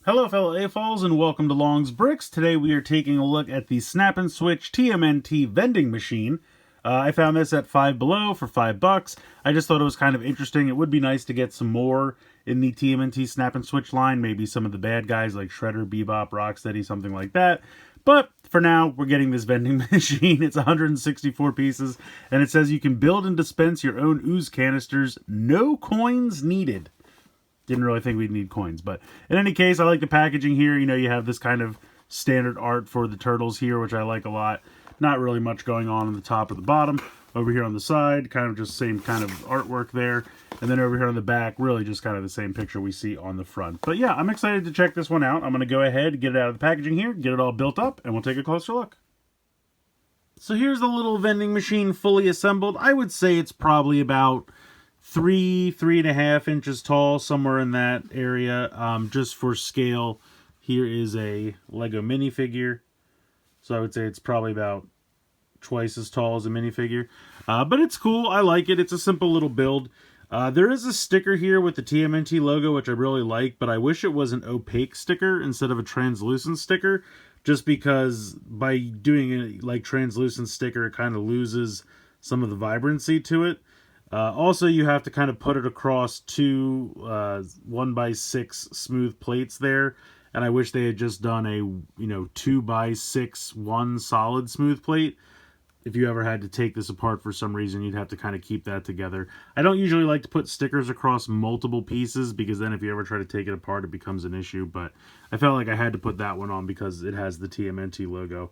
Hello fellow AFOLs and welcome to Long's Bricks. Today we are taking a look at the Snap and Switch TMNT Vending Machine. I found this at Five Below for $5. I just thought it was kind of interesting. It would be nice to get some more in the TMNT Snap and Switch line. Maybe some of the bad guys like Shredder, Bebop, Rocksteady, something like that. But for now, we're getting this vending machine. It's 164 pieces, and it says you can build and dispense your own ooze canisters. No coins needed. Didn't really think we'd need coins, but in any case, I like the packaging here. You know, you have this kind of standard art for the turtles here, which I like a lot. Not really much going on the top or the bottom. Over here on the side, kind of just same kind of artwork there. And then over here on the back, really just kind of the same picture we see on the front. But yeah, I'm excited to check this one out. I'm going to go ahead, get it out of the packaging here, get it all built up, and we'll take a closer look. So here's the little vending machine fully assembled. I would say it's probably about 3.5 inches tall, somewhere in that area. Just for scale, here is a Lego minifigure. So I would say it's probably about twice as tall as a minifigure. But it's cool. I like it. It's a simple little build. There is a sticker here with the TMNT logo, which I really like, but I wish it was an opaque sticker instead of a translucent sticker, just because by doing a like translucent sticker, it kind of loses some of the vibrancy to it. Also, you have to kind of put it across two 1x6 smooth plates there, and I wish they had just done a 2x6 one solid smooth plate. If you ever had to take this apart for some reason, you'd have to kind of keep that together. I don't usually like to put stickers across multiple pieces, because then if you ever try to take it apart, it becomes an issue, but I felt like I had to put that one on because it has the TMNT logo.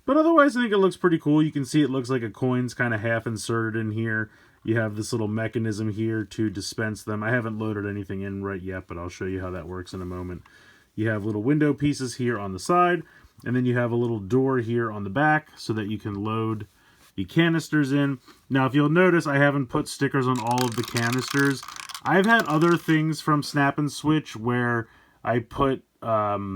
But otherwise, I think it looks pretty cool. You can see it looks like a coin's kind of half inserted in here. You have this little mechanism here to dispense them. I haven't loaded anything in right yet, but I'll show you how that works in a moment. You have little window pieces here on the side, and then you have a little door here on the back so that you can load the canisters in. Now, if you'll notice, I haven't put stickers on all of the canisters. I've had other things from Snap and Switch where I put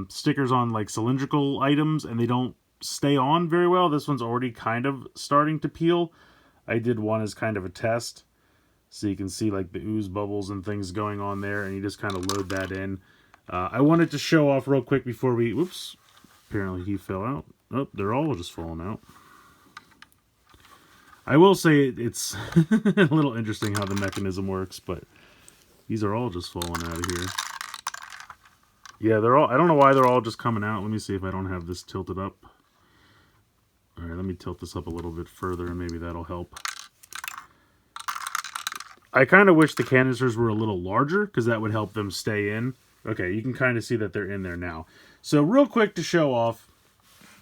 stickers on like cylindrical items and they don't stay on very well. This one's already kind of starting to peel. I did one as kind of a test, so you can see like the ooze bubbles and things going on there, and you just kind of load that in. I wanted to show off real quick before we, whoops, apparently he fell out. Oh, they're all just falling out. I will say it's a little interesting how the mechanism works, but these are all just falling out of here. Yeah, they're all, I don't know why they're all just coming out. Let me see if I don't have this tilted up. Alright, let me tilt this up a little bit further and maybe that'll help. I kind of wish the canisters were a little larger because that would help them stay in. Okay, you can kind of see that they're in there now. So real quick to show off,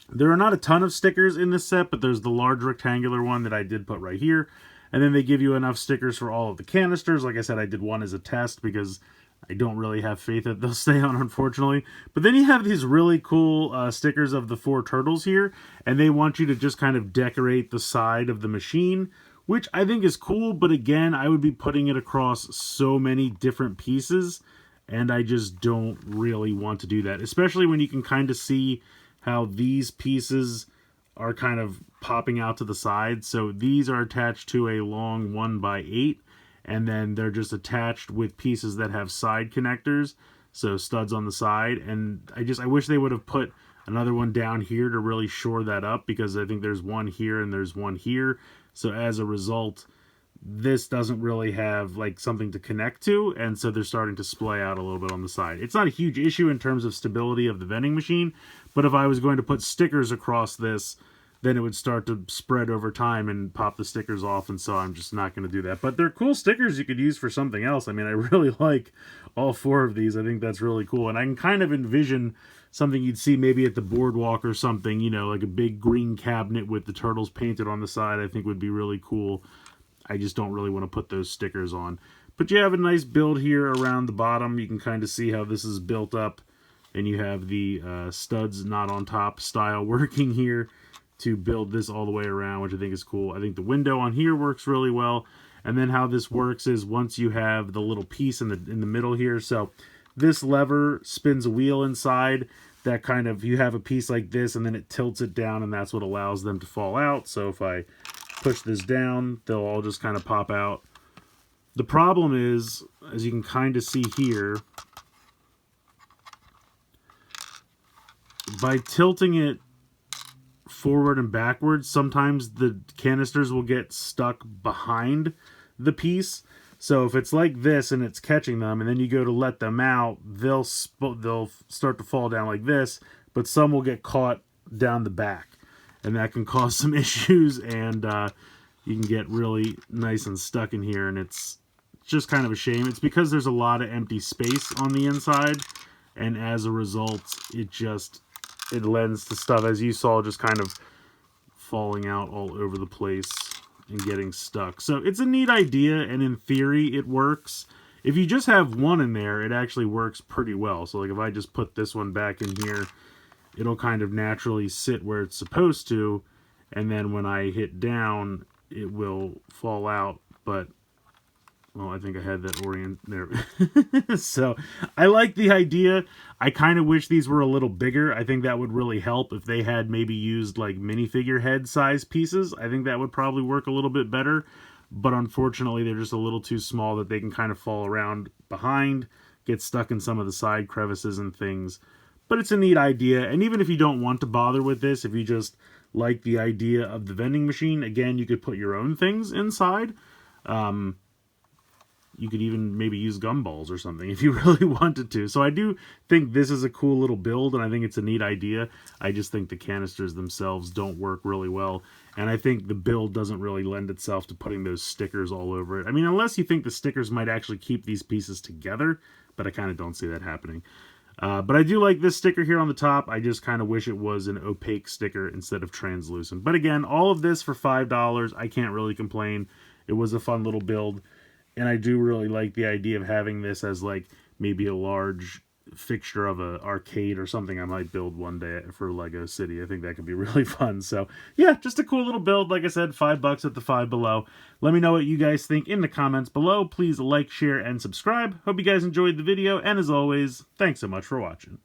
there are not a ton of stickers in this set, but there's the large rectangular one that I did put right here. And then they give you enough stickers for all of the canisters. Like I said, I did one as a test because I don't really have faith that they'll stay on, unfortunately. But then you have these really cool stickers of the four turtles here, and they want you to just kind of decorate the side of the machine, which I think is cool, but again, I would be putting it across so many different pieces, and I just don't really want to do that, especially when you can kind of see how these pieces are kind of popping out to the side. So these are attached to a long 1x8, and then they're just attached with pieces that have side connectors, so studs on the side. And I wish they would have put another one down here to really shore that up, because I think there's one here and there's one here. So as a result, this doesn't really have like something to connect to, and so they're starting to splay out a little bit on the side. It's not a huge issue in terms of stability of the vending machine, but if I was going to put stickers across this, then it would start to spread over time and pop the stickers off, and so I'm just not going to do that. But they're cool stickers you could use for something else. I mean, I really like all four of these. I think that's really cool, and I can kind of envision something you'd see maybe at the boardwalk or something, you know, like a big green cabinet with the turtles painted on the side. I think would be really cool. I just don't really want to put those stickers on. But you have a nice build here around the bottom. You can kind of see how this is built up, and you have the studs not on top style working here to build this all the way around, which I think is cool. I think the window on here works really well. And then how this works is once you have the little piece in the middle here, so this lever spins a wheel inside that kind of, you have a piece like this and then it tilts it down, and that's what allows them to fall out. So if I push this down, they'll all just kind of pop out. The problem is, as you can kind of see here, by tilting it forward and backwards, sometimes the canisters will get stuck behind the piece. So if it's like this and it's catching them, and then you go to let them out, they'll start to fall down like this, but some will get caught down the back, and that can cause some issues, and you can get really nice and stuck in here, and it's just kind of a shame. It's because there's a lot of empty space on the inside, and as a result, it lends to stuff, as you saw, just kind of falling out all over the place and getting stuck. So it's a neat idea, and in theory it works. If you just have one in there, it actually works pretty well. So like if I just put this one back in here, it'll kind of naturally sit where it's supposed to, and then when I hit down, it will fall out. But well, I think I had that orient there. So I like the idea. I kind of wish these were a little bigger. I think that would really help if they had maybe used like minifigure head size pieces. I think that would probably work a little bit better. But unfortunately, they're just a little too small that they can kind of fall around behind, get stuck in some of the side crevices and things. But it's a neat idea. And even if you don't want to bother with this, if you just like the idea of the vending machine, again, you could put your own things inside. You could even maybe use gumballs or something if you really wanted to. So I do think this is a cool little build, and I think it's a neat idea. I just think the canisters themselves don't work really well. And I think the build doesn't really lend itself to putting those stickers all over it. I mean, unless you think the stickers might actually keep these pieces together, but I kind of don't see that happening. But I do like this sticker here on the top. I just kind of wish it was an opaque sticker instead of translucent. But again, all of this for $5. I can't really complain. It was a fun little build. And I do really like the idea of having this as like maybe a large fixture of an arcade or something I might build one day for Lego City. I think that could be really fun. So yeah, just a cool little build. Like I said, $5 at the Five Below. Let me know what you guys think in the comments below. Please like, share, and subscribe. Hope you guys enjoyed the video. And as always, thanks so much for watching.